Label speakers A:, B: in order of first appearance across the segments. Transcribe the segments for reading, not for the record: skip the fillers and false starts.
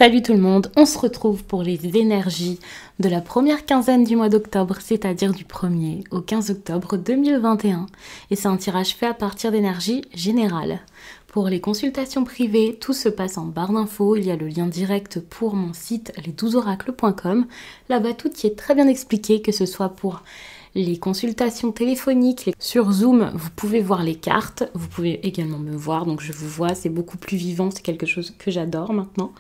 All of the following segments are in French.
A: Salut tout le monde, on se retrouve pour les énergies de la première quinzaine du mois d'octobre, c'est-à-dire du 1er au 15 octobre 2021. Et c'est un tirage fait à partir d'énergie générale. Pour les consultations privées, tout se passe en barre d'infos, il y a le lien direct pour mon site les12oracles.com. Là-bas tout y est très bien expliqué, que ce soit pour les consultations téléphoniques, sur Zoom, vous pouvez voir les cartes, vous pouvez également me voir, donc je vous vois, c'est beaucoup plus vivant, c'est quelque chose que j'adore maintenant.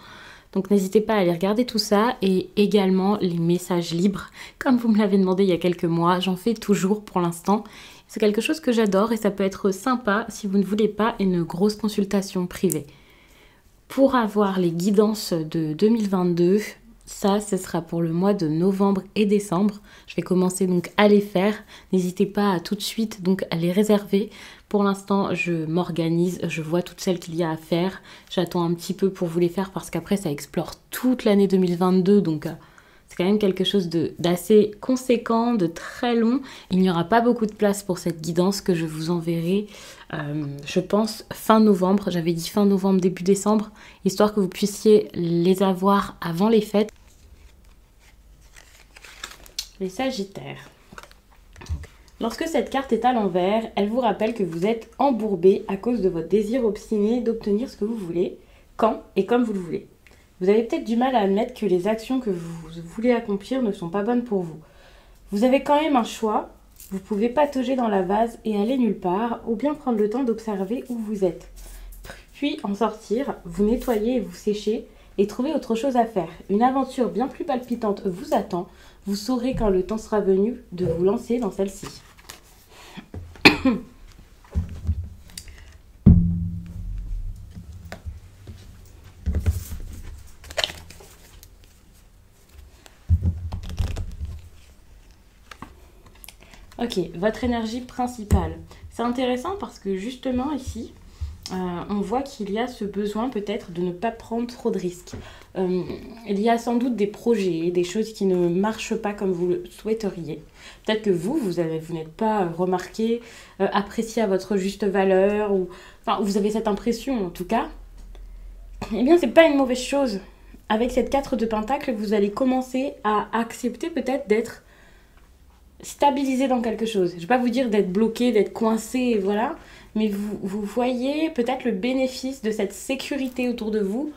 A: Donc n'hésitez pas à aller regarder tout ça et également les messages libres. Comme vous me l'avez demandé il y a quelques mois, j'en fais toujours pour l'instant. C'est quelque chose que j'adore et ça peut être sympa si vous ne voulez pas une grosse consultation privée. Pour avoir les guidances de 2022, ça, ce sera pour le mois de novembre et décembre. Je vais commencer donc à les faire. N'hésitez pas à tout de suite donc à les réserver. Pour l'instant, je m'organise, je vois toutes celles qu'il y a à faire. J'attends un petit peu pour vous les faire parce qu'après, ça explore toute l'année 2022. Donc, c'est quand même quelque chose d'assez conséquent, de très long. Il n'y aura pas beaucoup de place pour cette guidance que je vous enverrai, je pense, fin novembre. J'avais dit fin novembre, début décembre, histoire que vous puissiez les avoir avant les fêtes. Les Sagittaires. Lorsque cette carte est à l'envers, elle vous rappelle que vous êtes embourbé à cause de votre désir obstiné d'obtenir ce que vous voulez, quand et comme vous le voulez. Vous avez peut-être du mal à admettre que les actions que vous voulez accomplir ne sont pas bonnes pour vous. Vous avez quand même un choix. Vous pouvez patauger dans la vase et aller nulle part, ou bien prendre le temps d'observer où vous êtes. Puis en sortir, vous nettoyer et vous sécher, et trouver autre chose à faire. Une aventure bien plus palpitante vous attend. Vous saurez quand le temps sera venu de vous lancer dans celle-ci. Ok, votre énergie principale. C'est intéressant parce que justement ici, on voit qu'il y a ce besoin peut-être de ne pas prendre trop de risques. Il y a sans doute des projets, des choses qui ne marchent pas comme vous le souhaiteriez. Peut-être que vous n'êtes pas remarqué, apprécié à votre juste valeur, ou enfin, vous avez cette impression en tout cas. Eh bien, c'est pas une mauvaise chose. Avec cette 4 de Pentacle, vous allez commencer à accepter peut-être d'être stabilisé dans quelque chose. Je ne vais pas vous dire d'être bloqué, d'être coincé, voilà. Mais vous voyez peut-être le bénéfice de cette sécurité autour de vous.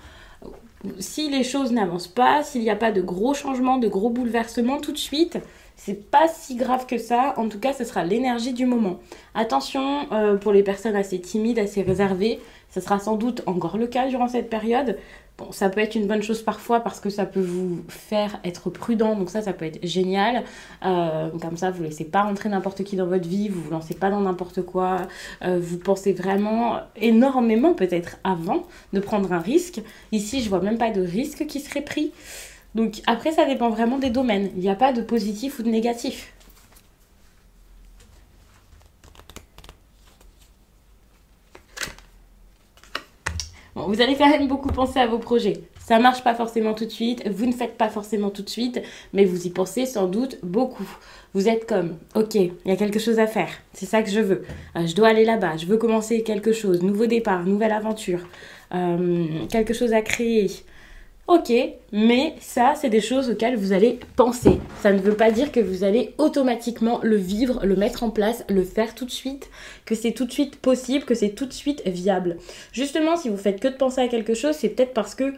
A: Si les choses n'avancent pas, s'il n'y a pas de gros changements, de gros bouleversements tout de suite, c'est pas si grave que ça. En tout cas, ce sera l'énergie du moment. Attention, pour les personnes assez timides, assez réservées, ce sera sans doute encore le cas durant cette période. Bon, ça peut être une bonne chose parfois parce que ça peut vous faire être prudent, donc ça peut être génial. Comme ça, vous ne laissez pas rentrer n'importe qui dans votre vie, vous ne vous lancez pas dans n'importe quoi. Vous pensez vraiment énormément peut-être avant de prendre un risque. Ici, je vois même pas de risque qui serait pris. Donc après, ça dépend vraiment des domaines. Il n'y a pas de positif ou de négatif. Bon, vous allez quand même beaucoup penser à vos projets. Ça marche pas forcément tout de suite, vous ne faites pas forcément tout de suite, mais vous y pensez sans doute beaucoup. Vous êtes comme, ok, il y a quelque chose à faire, c'est ça que je veux. Je dois aller là-bas, je veux commencer quelque chose, nouveau départ, nouvelle aventure, quelque chose à créer. Ok, mais ça, c'est des choses auxquelles vous allez penser. Ça ne veut pas dire que vous allez automatiquement le vivre, le mettre en place, le faire tout de suite, que c'est tout de suite possible, que c'est tout de suite viable. Justement, si vous faites que de penser à quelque chose, c'est peut-être parce que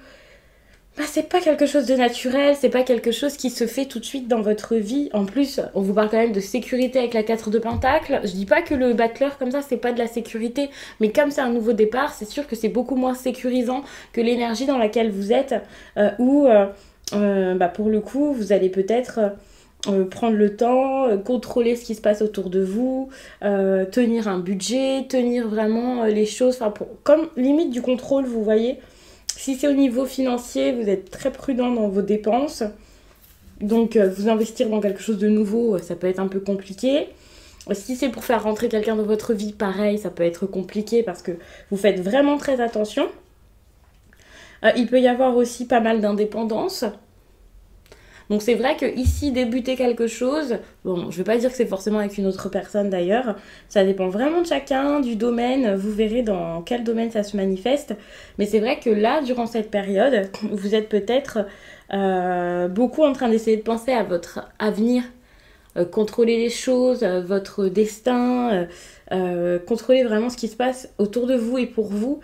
A: c'est pas quelque chose de naturel, c'est pas quelque chose qui se fait tout de suite dans votre vie. En plus, on vous parle quand même de sécurité avec la 4 de Pentacle. Je dis pas que le battleur comme ça, c'est pas de la sécurité, mais comme c'est un nouveau départ, c'est sûr que c'est beaucoup moins sécurisant que l'énergie dans laquelle vous êtes, où pour le coup, vous allez peut-être prendre le temps, contrôler ce qui se passe autour de vous, tenir un budget, tenir vraiment les choses, comme limite du contrôle, vous voyez. Si c'est au niveau financier, vous êtes très prudent dans vos dépenses. Donc, vous investir dans quelque chose de nouveau, ça peut être un peu compliqué. Si c'est pour faire rentrer quelqu'un dans votre vie, pareil, ça peut être compliqué parce que vous faites vraiment très attention. Il peut y avoir aussi pas mal d'indépendance. Donc c'est vrai que ici, débuter quelque chose, bon, je vais pas dire que c'est forcément avec une autre personne d'ailleurs, ça dépend vraiment de chacun, du domaine, vous verrez dans quel domaine ça se manifeste. Mais c'est vrai que là, durant cette période, vous êtes peut-être beaucoup en train d'essayer de penser à votre avenir, contrôler les choses, votre destin, contrôler vraiment ce qui se passe autour de vous et pour vous.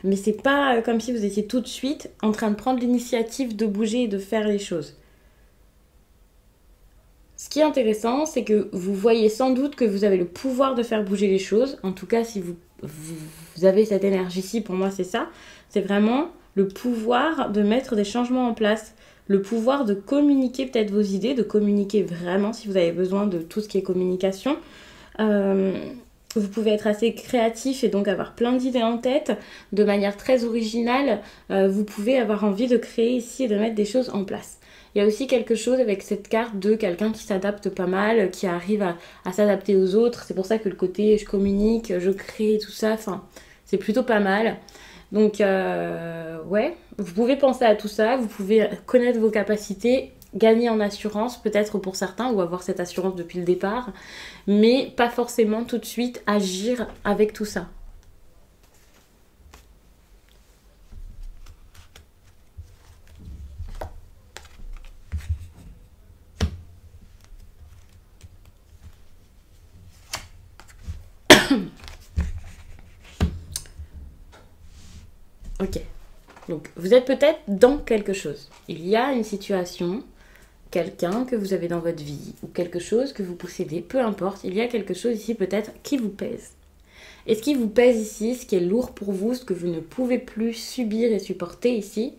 A: Mais c'est pas comme si vous étiez tout de suite en train de prendre l'initiative de bouger et de faire les choses. Ce qui est intéressant, c'est que vous voyez sans doute que vous avez le pouvoir de faire bouger les choses. En tout cas, si vous avez cette énergie-ci, pour moi, c'est ça. C'est vraiment le pouvoir de mettre des changements en place. Le pouvoir de communiquer peut-être vos idées, de communiquer vraiment si vous avez besoin de tout ce qui est communication. Vous pouvez être assez créatif et donc avoir plein d'idées en tête de manière très originale. Vous pouvez avoir envie de créer ici et de mettre des choses en place. Il y a aussi quelque chose avec cette carte de quelqu'un qui s'adapte pas mal, qui arrive à s'adapter aux autres. C'est pour ça que le côté je communique, je crée, tout ça, c'est plutôt pas mal. Donc ouais, vous pouvez penser à tout ça, vous pouvez connaître vos capacités, gagner en assurance peut-être pour certains ou avoir cette assurance depuis le départ, mais pas forcément tout de suite agir avec tout ça. Ok, donc vous êtes peut-être dans quelque chose. Il y a une situation, quelqu'un que vous avez dans votre vie ou quelque chose que vous possédez, peu importe, il y a quelque chose ici peut-être qui vous pèse. Et ce qui vous pèse ici, ce qui est lourd pour vous, ce que vous ne pouvez plus subir et supporter ici,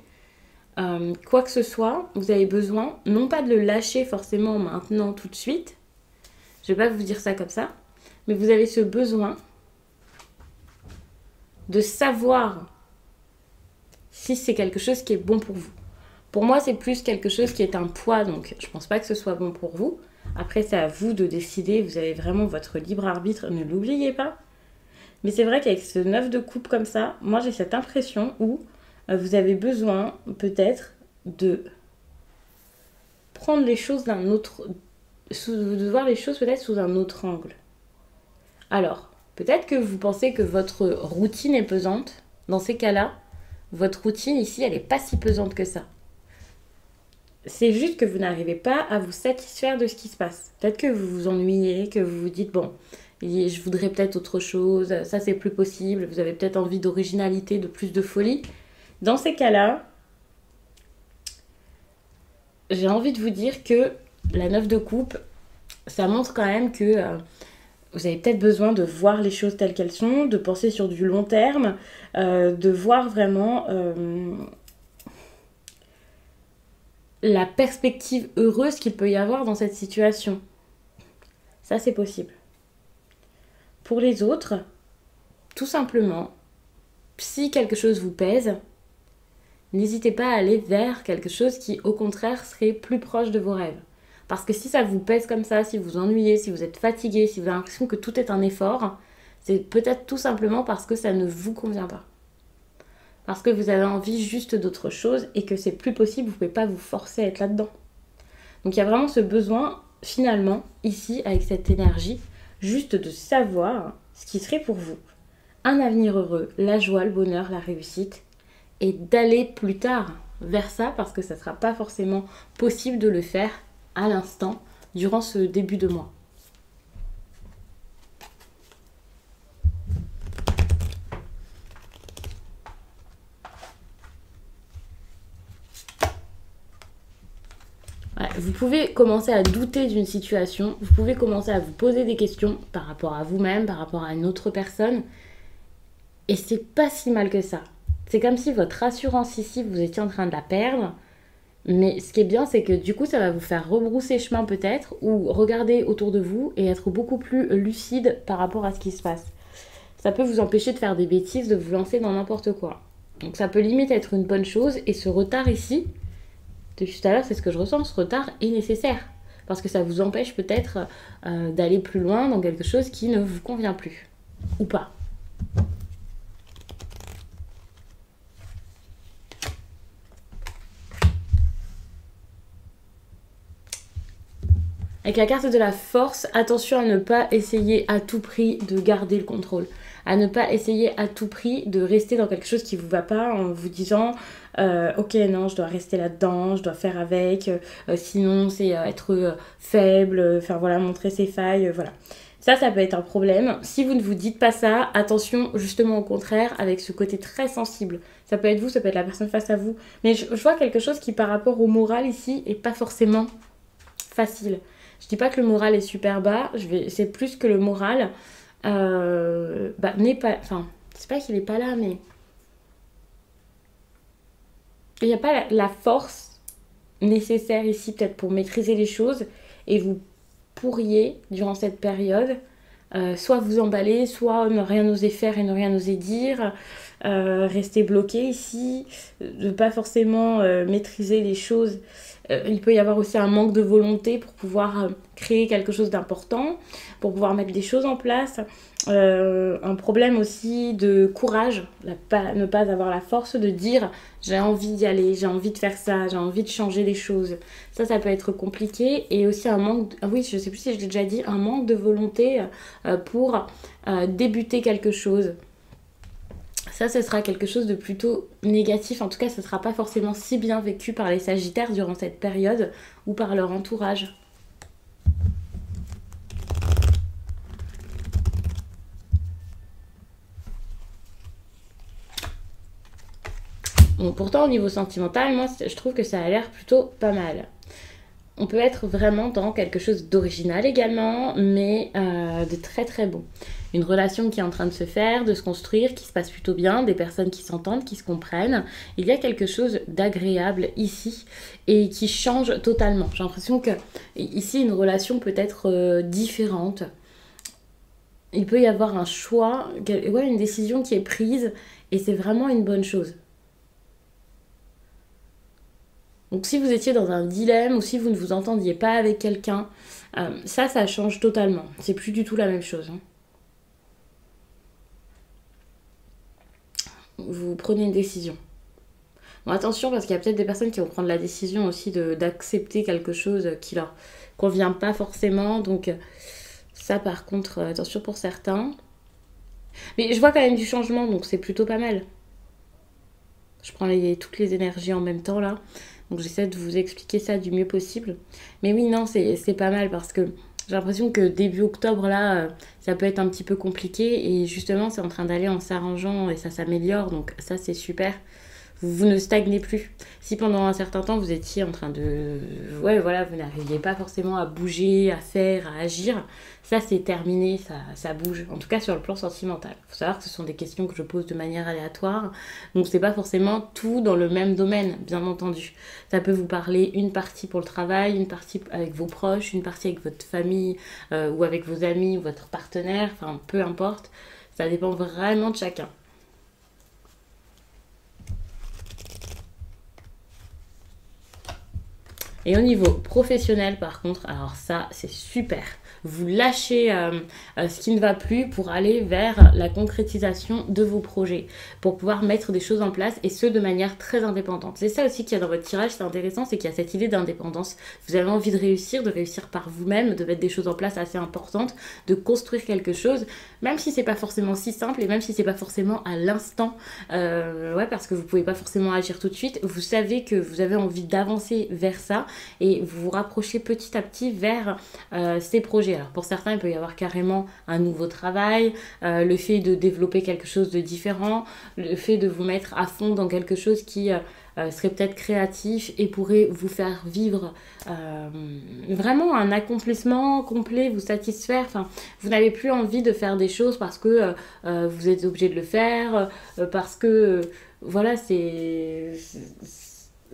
A: quoi que ce soit, vous avez besoin, non pas de le lâcher forcément maintenant tout de suite, je ne vais pas vous dire ça comme ça, mais vous avez ce besoin de savoir si c'est quelque chose qui est bon pour vous. Pour moi, c'est plus quelque chose qui est un poids, donc je ne pense pas que ce soit bon pour vous. Après, c'est à vous de décider, vous avez vraiment votre libre arbitre, ne l'oubliez pas. Mais c'est vrai qu'avec ce 9 de coupe comme ça, moi j'ai cette impression où vous avez besoin peut-être de prendre les choses d'un autre... de voir les choses peut-être sous un autre angle. Alors, peut-être que vous pensez que votre routine est pesante. Dans ces cas-là, votre routine ici, elle n'est pas si pesante que ça. C'est juste que vous n'arrivez pas à vous satisfaire de ce qui se passe. Peut-être que vous vous ennuyez, que vous vous dites, bon, je voudrais peut-être autre chose, ça c'est plus possible, vous avez peut-être envie d'originalité, de plus de folie. Dans ces cas-là, j'ai envie de vous dire que la 9 de coupe, ça montre quand même que vous avez peut-être besoin de voir les choses telles qu'elles sont, de penser sur du long terme, de voir vraiment la perspective heureuse qu'il peut y avoir dans cette situation. Ça, c'est possible. Pour les autres, tout simplement, si quelque chose vous pèse, n'hésitez pas à aller vers quelque chose qui, au contraire, serait plus proche de vos rêves. Parce que si ça vous pèse comme ça, si vous ennuyez, si vous êtes fatigué, si vous avez l'impression que tout est un effort, c'est peut-être tout simplement parce que ça ne vous convient pas. Parce que vous avez envie juste d'autre chose et que c'est plus possible, vous ne pouvez pas vous forcer à être là-dedans. Donc il y a vraiment ce besoin, finalement, ici, avec cette énergie, juste de savoir ce qui serait pour vous un avenir heureux, la joie, le bonheur, la réussite, et d'aller plus tard vers ça, parce que ça ne sera pas forcément possible de le faire à l'instant, durant ce début de mois. Ouais, vous pouvez commencer à douter d'une situation, vous pouvez commencer à vous poser des questions par rapport à vous-même, par rapport à une autre personne, et c'est pas si mal que ça. C'est comme si votre assurance ici, vous étiez en train de la perdre, mais ce qui est bien, c'est que du coup, ça va vous faire rebrousser chemin peut-être, ou regarder autour de vous et être beaucoup plus lucide par rapport à ce qui se passe. Ça peut vous empêcher de faire des bêtises, de vous lancer dans n'importe quoi. Donc ça peut limite être une bonne chose, et ce retard ici, depuis tout à l'heure, c'est ce que je ressens, ce retard est nécessaire. Parce que ça vous empêche peut-être d'aller plus loin dans quelque chose qui ne vous convient plus. Ou pas. Avec la carte de la force, attention à ne pas essayer à tout prix de garder le contrôle. À ne pas essayer à tout prix de rester dans quelque chose qui ne vous va pas en vous disant ok, non, je dois rester là-dedans, je dois faire avec, sinon c'est être faible, enfin voilà, montrer ses failles, voilà. Ça peut être un problème. Si vous ne vous dites pas ça, attention justement au contraire avec ce côté très sensible. Ça peut être vous, ça peut être la personne face à vous. Mais je vois quelque chose qui par rapport au moral ici est pas forcément facile. Je dis pas que le moral est super bas, c'est plus que le moral n'est pas... Enfin, c'est pas qu'il est pas là, mais... Il n'y a pas la force nécessaire ici peut-être pour maîtriser les choses. Et vous pourriez, durant cette période, soit vous emballer, soit ne rien oser faire et ne rien oser dire, rester bloqué ici, ne pas forcément maîtriser les choses. Il peut y avoir aussi un manque de volonté pour pouvoir créer quelque chose d'important, pour pouvoir mettre des choses en place. Un problème aussi de courage, ne pas avoir la force de dire j'ai envie d'y aller, j'ai envie de faire ça, j'ai envie de changer les choses. Ça peut être compliqué. Et aussi un manque, oui, je sais plus si je l'ai déjà dit, un manque de volonté pour débuter quelque chose. Ça, ce sera quelque chose de plutôt négatif. En tout cas, ce ne sera pas forcément si bien vécu par les Sagittaires durant cette période ou par leur entourage. Bon, pourtant, au niveau sentimental, moi, je trouve que ça a l'air plutôt pas mal. On peut être vraiment dans quelque chose d'original également, mais de très très bon. Une relation qui est en train de se faire, de se construire, qui se passe plutôt bien, des personnes qui s'entendent, qui se comprennent. Il y a quelque chose d'agréable ici et qui change totalement. J'ai l'impression que ici, une relation peut être différente. Il peut y avoir un choix, une décision qui est prise et c'est vraiment une bonne chose. Donc si vous étiez dans un dilemme ou si vous ne vous entendiez pas avec quelqu'un, ça change totalement. C'est plus du tout la même chose. Vous prenez une décision. Bon, attention parce qu'il y a peut-être des personnes qui vont prendre la décision aussi d'accepter quelque chose qui leur convient pas forcément. Donc ça par contre, attention pour certains. Mais je vois quand même du changement, donc c'est plutôt pas mal. Je prends toutes les énergies en même temps là. Donc j'essaie de vous expliquer ça du mieux possible. Mais oui, non, c'est pas mal parce que j'ai l'impression que début octobre, là, ça peut être un petit peu compliqué. Et justement, c'est en train d'aller en s'arrangeant et ça s'améliore. Donc ça, c'est super. Vous ne stagnez plus. Si pendant un certain temps, vous étiez en train de... Ouais, voilà, vous n'arriviez pas forcément à bouger, à faire, à agir, ça, c'est terminé, ça bouge. En tout cas, sur le plan sentimental. Il faut savoir que ce sont des questions que je pose de manière aléatoire. Donc, c'est pas forcément tout dans le même domaine, bien entendu. Ça peut vous parler une partie pour le travail, une partie avec vos proches, une partie avec votre famille ou avec vos amis ou votre partenaire. Enfin, peu importe. Ça dépend vraiment de chacun. Et au niveau professionnel, par contre, alors ça, c'est super. Vous lâchez ce qui ne va plus pour aller vers la concrétisation de vos projets, pour pouvoir mettre des choses en place et ce de manière très indépendante. C'est ça aussi qu'il y a dans votre tirage, c'est intéressant, c'est qu'il y a cette idée d'indépendance. Vous avez envie de réussir par vous-même, de mettre des choses en place assez importantes, de construire quelque chose, même si c'est pas forcément si simple et même si c'est pas forcément à l'instant, parce que vous pouvez pas forcément agir tout de suite. Vous savez que vous avez envie d'avancer vers ça et vous vous rapprochez petit à petit vers ces projets. Alors pour certains, il peut y avoir carrément un nouveau travail, le fait de développer quelque chose de différent, le fait de vous mettre à fond dans quelque chose qui serait peut-être créatif et pourrait vous faire vivre vraiment un accomplissement complet, vous satisfaire. Enfin, vous n'avez plus envie de faire des choses parce que vous êtes obligé de le faire, parce que voilà,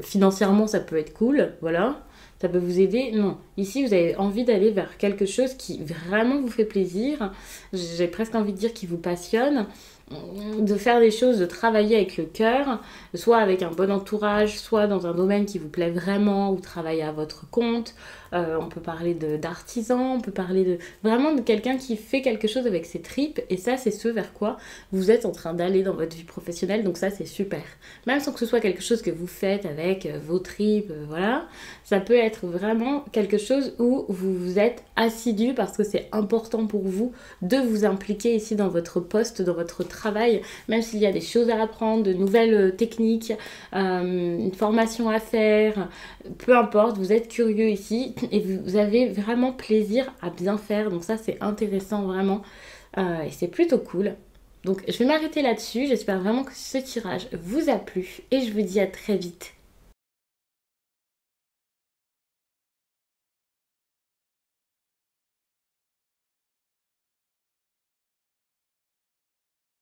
A: financièrement ça peut être cool, voilà. Ça peut vous aider. Non, ici vous avez envie d'aller vers quelque chose qui vraiment vous fait plaisir. J'ai presque envie de dire qui vous passionne. de faire des choses, de travailler avec le cœur, soit avec un bon entourage, soit dans un domaine qui vous plaît vraiment, ou travailler à votre compte. On peut parler d'artisan, on peut parler vraiment de quelqu'un qui fait quelque chose avec ses tripes, et ça c'est ce vers quoi vous êtes en train d'aller dans votre vie professionnelle, donc ça c'est super. Même sans que ce soit quelque chose que vous faites avec vos tripes, voilà, ça peut être vraiment quelque chose où vous êtes assidu parce que c'est important pour vous de vous impliquer ici dans votre poste, dans votre travail, même s'il y a des choses à apprendre, de nouvelles techniques, une formation à faire, peu importe, vous êtes curieux ici et vous avez vraiment plaisir à bien faire, donc ça c'est intéressant vraiment et c'est plutôt cool. Donc je vais m'arrêter là-dessus, j'espère vraiment que ce tirage vous a plu et je vous dis à très vite.